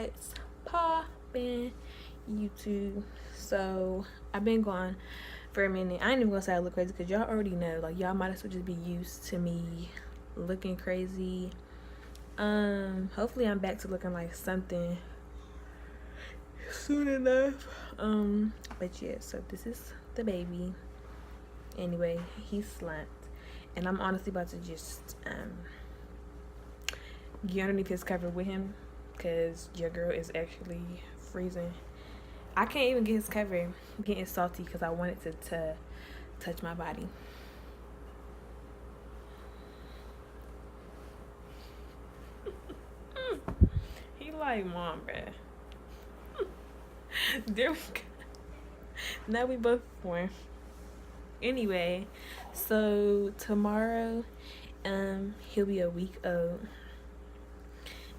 What's poppin', YouTube? So I've been gone for a minute. I ain't even gonna say I look crazy because y'all already know. Like, y'all might as well just be used to me looking crazy. Hopefully I'm back to looking like something soon enough. But yeah, so this is the baby. Anyway, he's slumped, and I'm honestly about to just get underneath his cover with him because your girl is actually freezing. I can't even get his cover. I'm getting salty because I wanted to touch my body. He like, mom, bruh. There we go. Now we both born. Anyway, so tomorrow, he'll be a week old.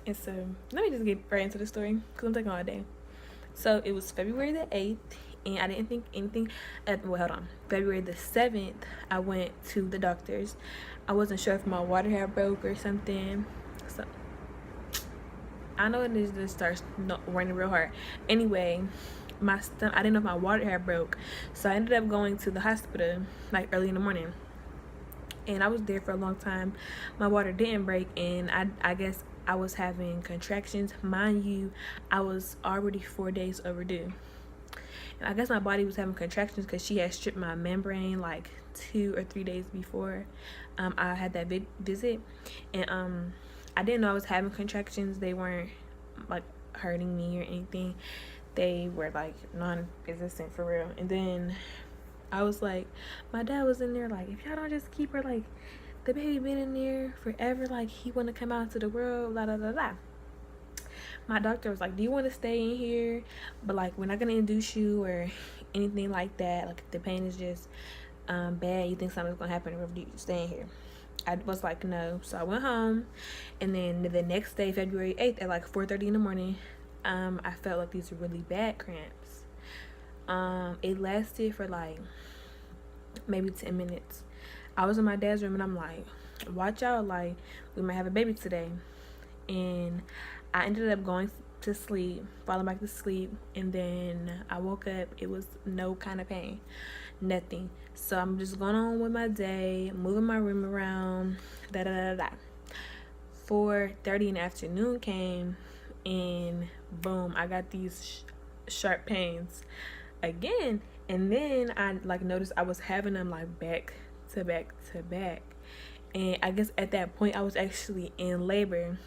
And so let me just get right into the story because I'm taking all day. So it was February the 8th, and I didn't think anything. Well, hold on. February the 7th, I went to the doctor's. I wasn't sure if my water had broke or something. So I know it just starts raining real hard. Anyway, I didn't know if my water had broke, so I ended up going to the hospital like early in the morning. And I was there for a long time. My water didn't break, and I guess I was having contractions. Mind you, I was already 4 days overdue. And I guess my body was having contractions because she had stripped my membrane like 2 or 3 days before I had that visit. And I didn't know I was having contractions. They weren't like hurting me or anything. They were like non-existent for real. And then I was like, my dad was in there like, if y'all don't just keep her, like, the baby been in there forever, like he want to come out to the world, blah blah blah blah. My doctor was like, do you want to stay in here, but like we're not gonna induce you or anything like that, like if the pain is just bad, you think something's gonna happen, or you stay in here. I was like, no. So I went home, and then the next day, February 8th, at like 4:30 in the morning, I felt like these really bad cramps. It lasted for like maybe 10 minutes. I was in my dad's room, and I'm like, watch out, like we might have a baby today. And I ended up going to sleep, falling back to sleep, and then I woke up. It was no kind of pain, nothing. So I'm just going on with my day, moving my room around, da da da da. 4:30 in the afternoon came, and boom, I got these sharp pains again. And then I like noticed I was having them like back to back to back, and I guess at that point I was actually in labor,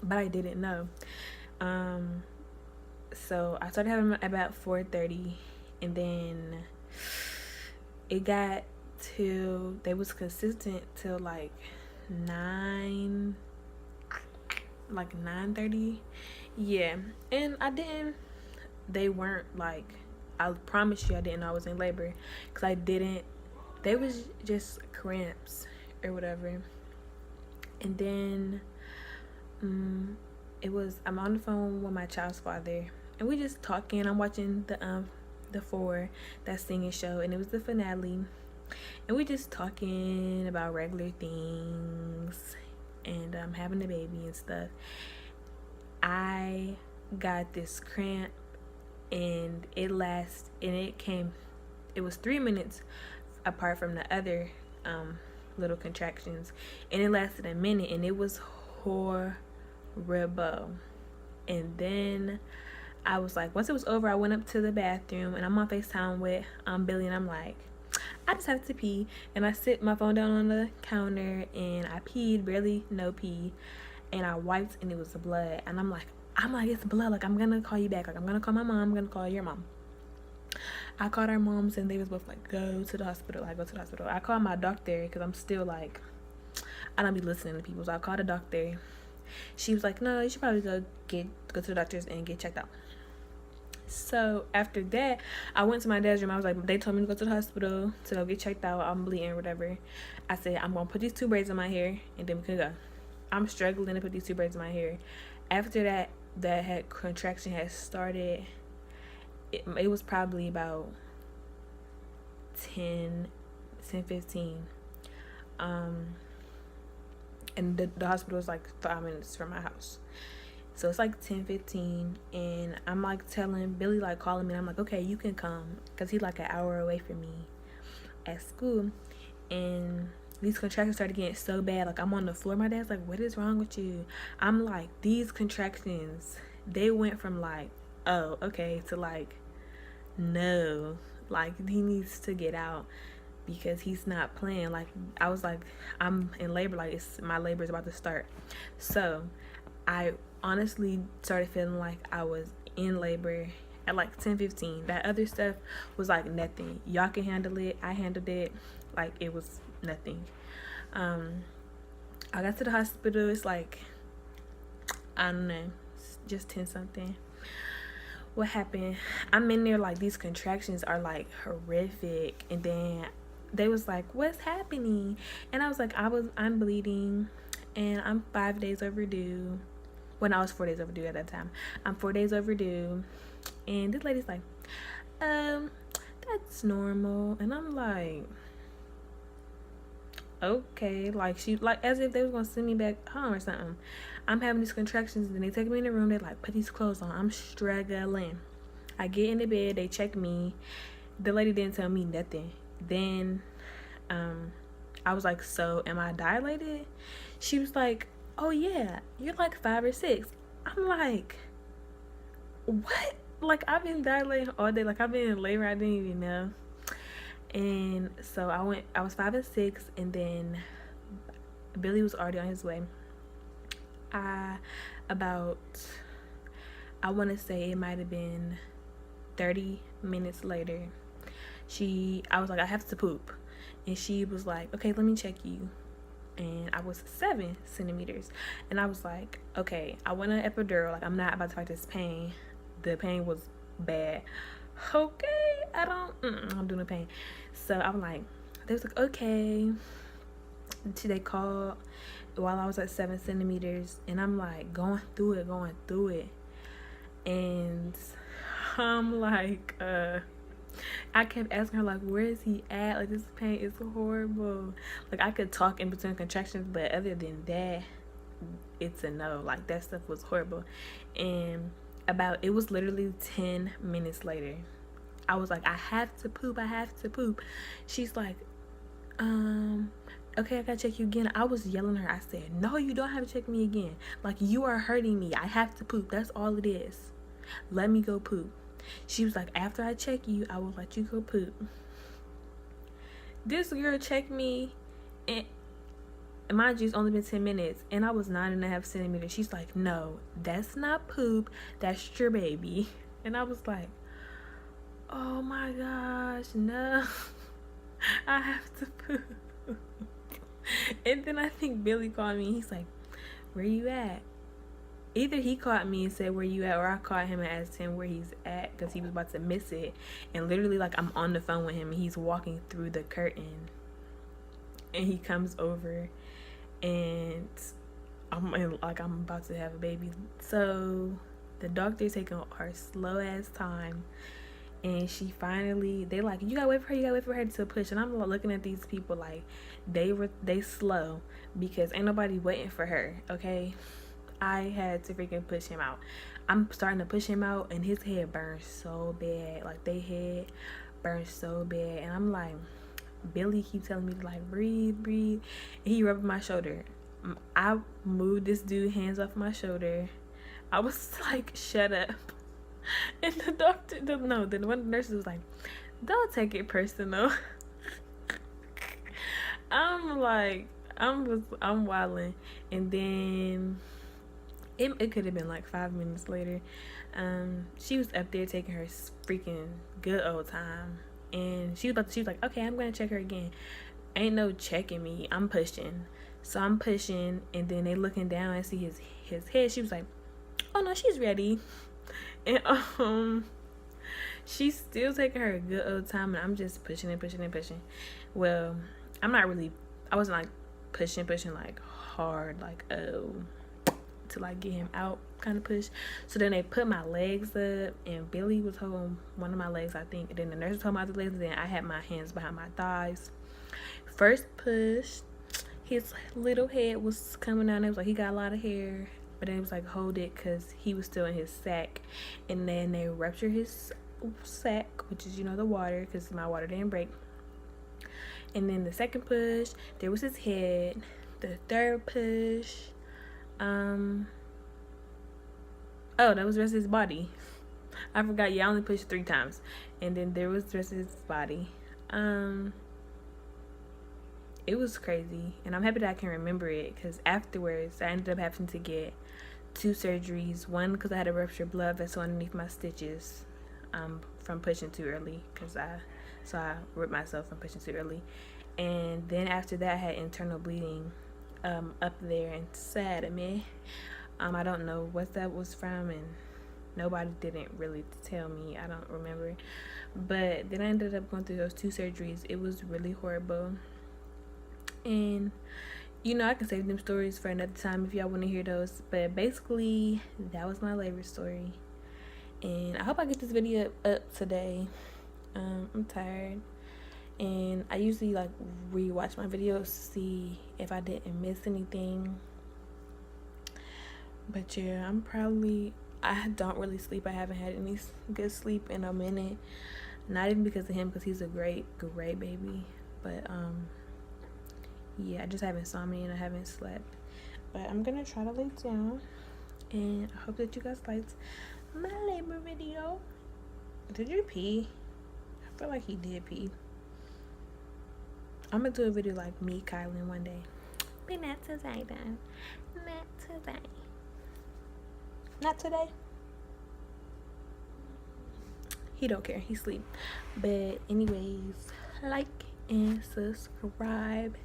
but I didn't know. So I started having them about 4:30, and then it got till they was consistent till like 9:30. Yeah. And they weren't like, I promise you I didn't know I was in labor, because I didn't. They was just cramps or whatever. And then I'm on the phone with my child's father, and we just talking. I'm watching the Four, that singing show, and it was the finale, and we just talking about regular things, and having a baby and stuff. I got this cramp, and it was 3 minutes apart from the other little contractions, and it lasted a minute, and it was horrible. And then I was like, once it was over, I went up to the bathroom, and I'm on FaceTime with Billy, and I'm like, I just have to pee. And I sit my phone down on the counter, and I peed, barely no pee, and I wiped, and it was blood. And I'm like, it's blood. Like, I'm gonna call you back. Like, I'm gonna call my mom. I'm gonna call your mom. I called our moms, and they was both like, go to the hospital. I called my doctor because I'm still like, I don't be listening to people. So I called a doctor. She was like, no, you should probably go to the doctors and get checked out. So after that, I went to my dad's room. I was like, they told me to go to the hospital to go get checked out. I'm bleeding or whatever. I said, I'm gonna put these 2 braids in my hair, and then we can go. I'm struggling to put these 2 braids in my hair. After that contraction had started. It was probably about 10-15. And the hospital was like 5 minutes from my house. So it's like 10:15, and I'm like telling Billy, like calling me, and I'm like, okay, you can come, because he's like an hour away from me at school. And these contractions started getting so bad, like I'm on the floor. My dad's like, what is wrong with you? I'm like, these contractions, they went from like, oh, okay, to like, no, like he needs to get out, because he's not playing. Like I was like, I'm in labor, like my labor is about to start. So I honestly started feeling like I was in labor at like 10:15. That other stuff was like nothing. Y'all can handle it. I handled it. Like it was nothing. I got to the hospital. It's like, I don't know, just 10 something. What happened? I'm in there, like these contractions are like horrific, and then they was like, what's happening? And I was like, I'm bleeding, and I'm 5 days overdue. When I was 4 days overdue at that time. I'm 4 days overdue. And this lady's like, that's normal. And I'm like, okay. Like she, like as if they was gonna send me back home or something. I'm having these contractions, and they take me in the room. They like, put these clothes on. I'm struggling. I get in the bed. They check me. The lady didn't tell me nothing. Then I was like, so am I dilated? She was like, oh yeah, you're like 5 or 6. I'm like, what? Like I've been dilating all day. Like I've been in labor. I didn't even know. And so I was 5 and 6, and then Billy was already on his way. I want to say it might have been 30 minutes later. I was like, I have to poop. And she was like, okay, let me check you. And I was 7 centimeters. And I was like, okay, I want an epidural. Like, I'm not about to fight this pain. The pain was bad. Okay, I'm doing the pain. So I'm like, they was like, okay. They called while I was at 7 centimeters. And I'm like, going through it. And I'm like, I kept asking her, like, where is he at? Like, this pain is horrible. Like, I could talk in between contractions, but other than that, it's a no. Like, that stuff was horrible. And it was literally 10 minutes later. I was like, I have to poop. She's like, okay, I gotta check you again. I was yelling at her. I said, no, you don't have to check me again. Like, you are hurting me. I have to poop. That's all it is. Let me go poop. She was like, after I check you, I will let you go poop. This girl checked me, and mind you, it's only been 10 minutes, and I was 9.5 centimeters. She's like, no, that's not poop. That's your baby. And I was like, oh my gosh, no. I have to poop. And then I think Billy called me. He's like, where you at? Either he caught me and said, where you at? Or I caught him and asked him where he's at, because he was about to miss it. And literally, like, I'm on the phone with him, and he's walking through the curtain. And he comes over, and I'm about to have a baby. So the doctor's taking her slow ass time. And she finally, they like, you gotta wait for her to push. And I'm looking at these people like they slow, because ain't nobody waiting for her, okay? I had to freaking push him out. I'm starting to push him out, and his head burns so bad. Like, they head burns so bad. And I'm like, Billy keep telling me to like breathe. And he rubbed my shoulder. I moved this dude hands off my shoulder. I was like, shut up. And the doctor, one of the nurses was like, don't take it personal. I'm like, I'm wilding. And then it could have been like 5 minutes later. She was up there taking her freaking good old time, and she was like, okay, I'm gonna check her again. Ain't no checking me. I'm pushing. So I'm pushing, and then they looking down and see his head. She was like, oh no, she's ready. And she's still taking her good old time, and I'm just pushing. Well, I wasn't like pushing like hard, like to like get him out kind of push. So then they put my legs up, and Billy was holding one of my legs, I think, and then the nurse was holding my other legs, and then I had my hands behind my thighs. First push, his little head was coming down. It was like he got a lot of hair, but they was like, hold it, because he was still in his sack. And then they ruptured his sack, which is, you know, the water, because my water didn't break. And then the second push, there was his head. The third push, oh, that was the rest of his body. I forgot. Yeah, I only pushed 3 times. And then there was the rest of his body. It was crazy. And I'm happy that I can remember it, because afterwards, I ended up having to get 2 surgeries. One, because I had a ruptured blood vessel underneath my stitches from pushing too early. So I ripped myself from pushing too early. And then after that, I had internal bleeding up there inside of me. I don't know what that was from, and nobody didn't really tell me. I don't remember. But then I ended up going through those 2 surgeries. It was really horrible. And, you know, I can save them stories for another time if y'all want to hear those. But basically, that was my labor story. And I hope I get this video up today. I'm tired. And I usually like rewatch my videos to see if I didn't miss anything. But yeah, I don't really sleep. I haven't had any good sleep in a minute. Not even because of him, because he's a great baby. But yeah, I just have insomnia and I haven't slept. But I'm gonna try to lay down, and I hope that you guys liked my labor video. Did you pee? I feel like he did pee. I'm gonna do a video like me Kylan one day, but not today though. Not today. He don't care, he sleep. But anyways, like and subscribe,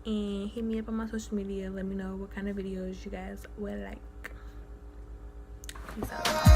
and hit me up on my social media. Let me know what kind of videos you guys would like. Peace out.